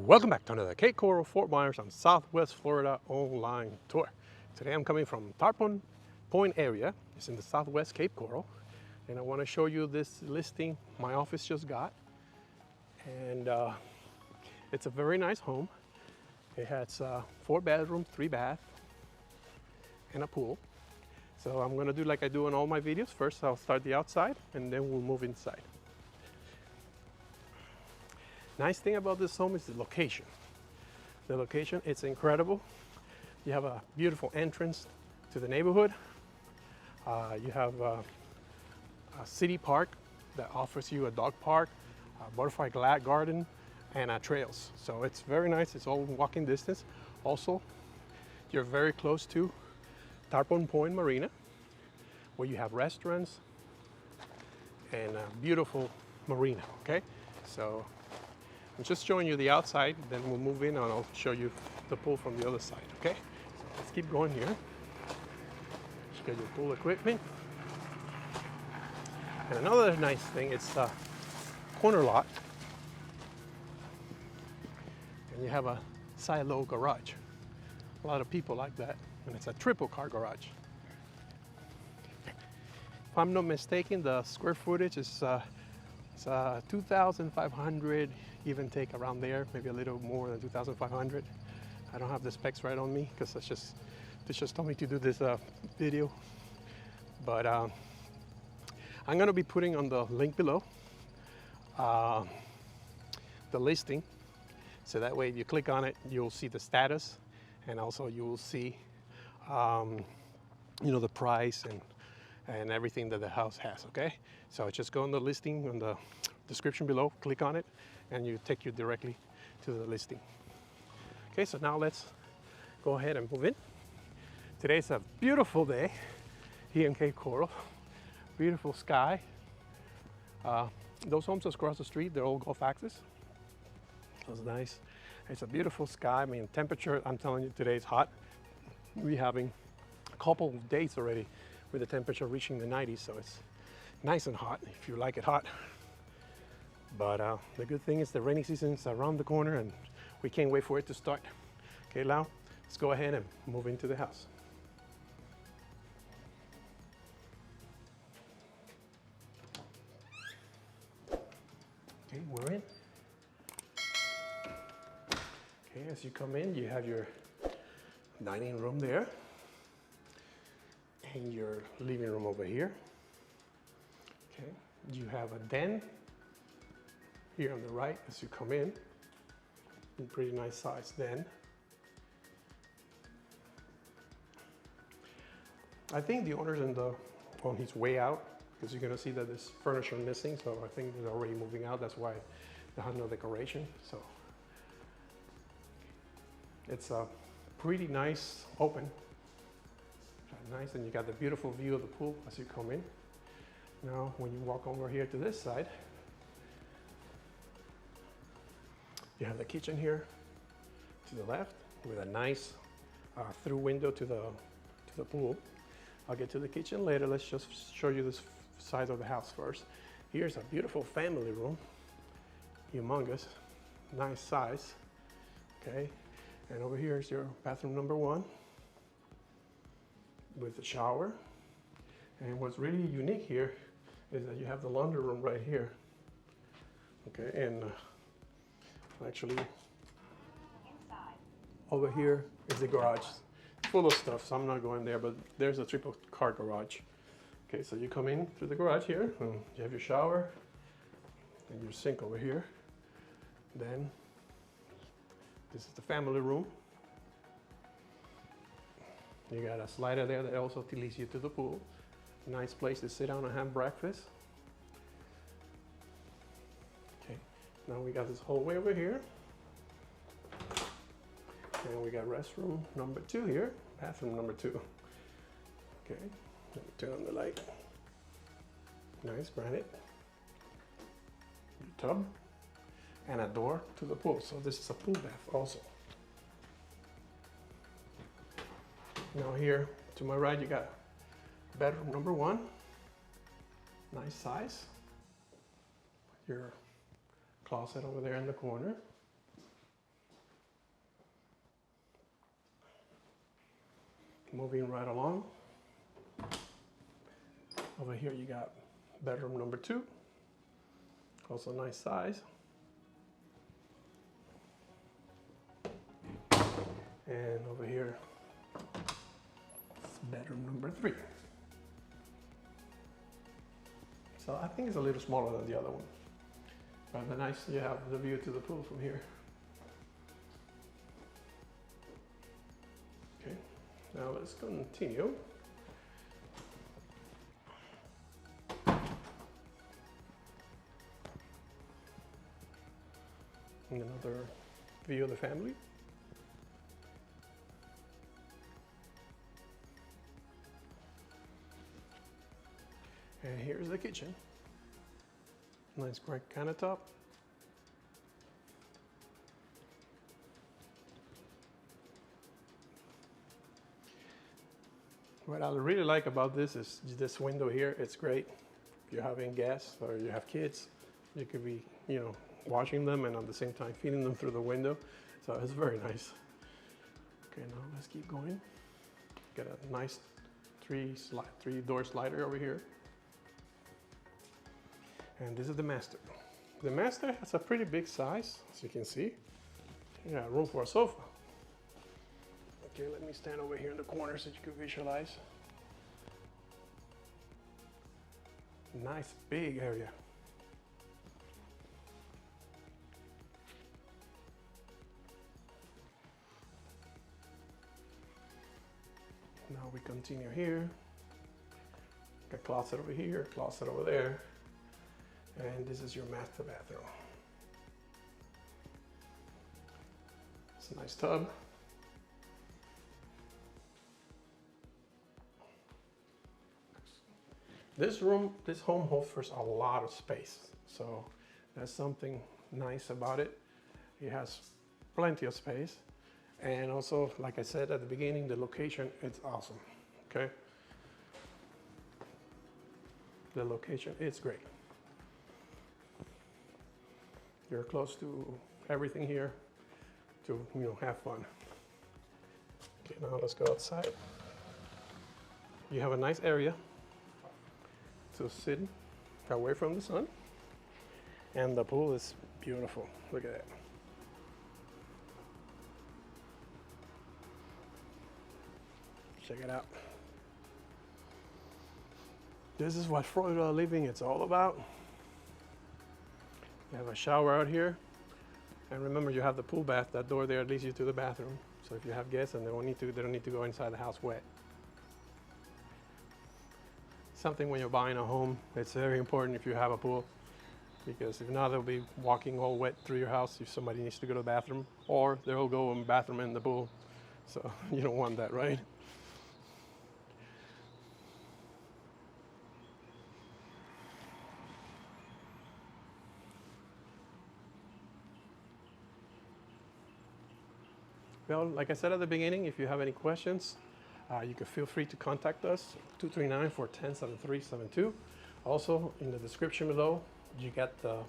Welcome back to another Cape Coral Fort Myers on Southwest Florida online tour. Today I'm coming from Tarpon Point area. It's in the Southwest Cape Coral, and I want to show you this listing my office just got. And it's a very nice home. It has 4 bedrooms, 3 baths, and a pool. So I'm going to do like I do in all my videos. First I'll start the outside and then we'll move inside. Nice thing about this home is the location. The location, it's incredible. You have a beautiful entrance to the neighborhood. You have a city park that offers you a dog park, a butterfly garden, and trails. So it's very nice. It's all walking distance. Also, you're very close to Tarpon Point Marina, where you have restaurants and a beautiful marina, okay? So I'm just showing you the outside, then we'll move in and I'll show you the pool from the other side, okay? So let's keep going here. You got your pool equipment. And another nice thing, it's a corner lot. And you have a side-load garage. A lot of people like that. And it's a triple car garage. If I'm not mistaken, the square footage is 2,500, give and take around there, maybe a little more than 2,500. I don't have the specs right on me because they just told me to do this video. But I'm going to be putting on the link below the listing, so that way if you click on it, you'll see the status, and also you will see you know, the price and everything that the house has, okay? So just go on the listing, on the description below, click on it, and you take you directly to the listing. Okay, so now let's go ahead and move in. Today's a beautiful day here in Cape Coral. Beautiful sky. Those homes across the street, they're all Gulf Access. That's nice. It's a beautiful sky. I mean, temperature, I'm telling you, today is hot. We're having a couple of days already with the temperature reaching the 90s, so it's nice and hot if you like it hot. But the good thing is the rainy season is around the corner and we can't wait for it to start. Okay, now let's go ahead and move into the house. Okay, we're in. Okay, as you come in, you have your dining room there and your living room over here. Okay, you have a den here on the right as you come in. Pretty nice size den. I think the owner's on his way out, because you're gonna see that there's furniture missing, so I think they're already moving out. That's why they have no decoration. So it's a pretty nice open. Nice, and you got the beautiful view of the pool as you come in. Now, when you walk over here to this side, you have the kitchen here to the left with a nice through window to the pool. I'll get to the kitchen later. Let's just show you this side of the house first. Here's a beautiful family room, humongous, nice size. Okay, and over here is your bathroom number 1 with the shower. And what's really unique here is that you have the laundry room right here. Okay, and actually over here is the garage. It's full of stuff, so I'm not going there, but there's a triple car garage. Okay, so you come in through the garage here, and you have your shower and your sink over here. Then this is the family room. You got a slider there that also leads you to the pool. Nice place to sit down and have breakfast. Okay, now we got this hallway over here. And we got restroom number 2 here, bathroom number 2. Okay, let me turn on the light. Nice granite. Tub and a door to the pool. So this is a pool bath also. Now here to my right, you got bedroom number 1. Nice size. Your closet over there in the corner. moving right along. Over here you got bedroom number 2. Also nice size. And over here, it's bedroom number 3. So I think it's a little smaller than the other one. But the nice, you have the view to the pool from here. Okay, now let's continue. Another view of the family. And here's the kitchen. Nice granite countertop. What I really like about this is this window here. It's great. If you're having guests or you have kids, you could be, you know, washing them and at the same time feeding them through the window. So it's very nice. Okay, now let's keep going. Got a nice three-door slider over here. And this is the master. The master has a pretty big size, as you can see. You got room for a sofa. Okay, let me stand over here in the corner so you can visualize. Nice big area. Now we continue here. Got a closet over here, closet over there. And this is your master bathroom. It's a nice tub. This home offers a lot of space. So that's something nice about it. It has plenty of space. And also, like I said at the beginning, the location, it's awesome, okay? The location is great. You're close to everything here to, you know, have fun. Okay, now let's go outside. You have a nice area to sit away from the sun. And the pool is beautiful. Look at that. Check it out. This is what Florida living is all about. You have a shower out here. And remember, you have the pool bath. That door there leads you to the bathroom. So if you have guests and they don't need to go inside the house wet. Something when you're buying a home, it's very important if you have a pool. Because if not, they'll be walking all wet through your house if somebody needs to go to the bathroom. Or they'll go in the bathroom in the pool. So you don't want that, right? Well, like I said at the beginning, if you have any questions, you can feel free to contact us, 239-410-7372. Also, in the description below, you get the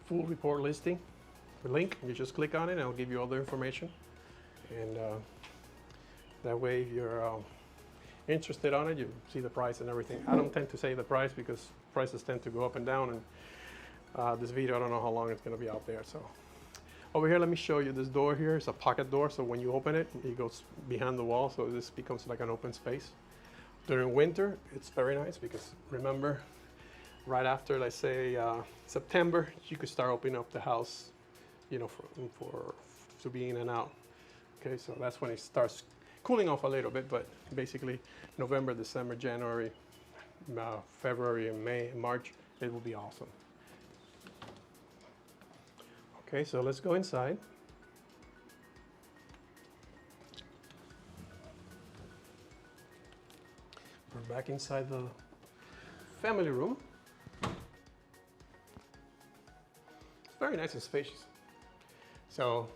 full report listing, the link. You just click on it and it'll give you all the information. And that way, if you're interested on it, you see the price and everything. I don't tend to say the price because prices tend to go up and down. And this video, I don't know how long it's going to be out there. So. Over here, let me show you this door here. It's a pocket door, so when you open it, it goes behind the wall, so this becomes like an open space. During winter, it's very nice because remember, right after, let's say, September, you could start opening up the house, you know, to be in and out. Okay, so that's when it starts cooling off a little bit, but basically November, December, January, February, and May, and March, it will be awesome. Okay, so let's go inside. We're back inside the family room. It's very nice and spacious. So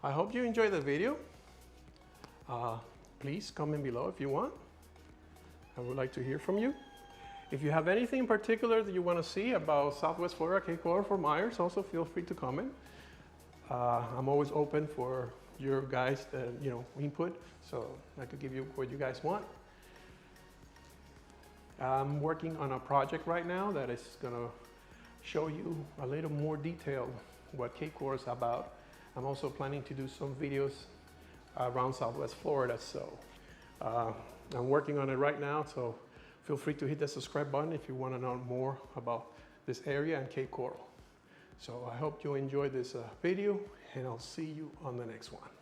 I hope you enjoyed the video. Please comment below if you want. I would like to hear from you. If you have anything in particular that you want to see about Southwest Florida, Cape Coral, Fort Myers, also feel free to comment. I'm always open for your guys' input, so I could give you what you guys want. I'm working on a project right now that is going to show you a little more detail what Cape Coral is about. I'm also planning to do some videos around Southwest Florida, so I'm working on it right now, so feel free to hit the subscribe button if you want to know more about this area and Cape Coral. So I hope you enjoyed this video, and I'll see you on the next one.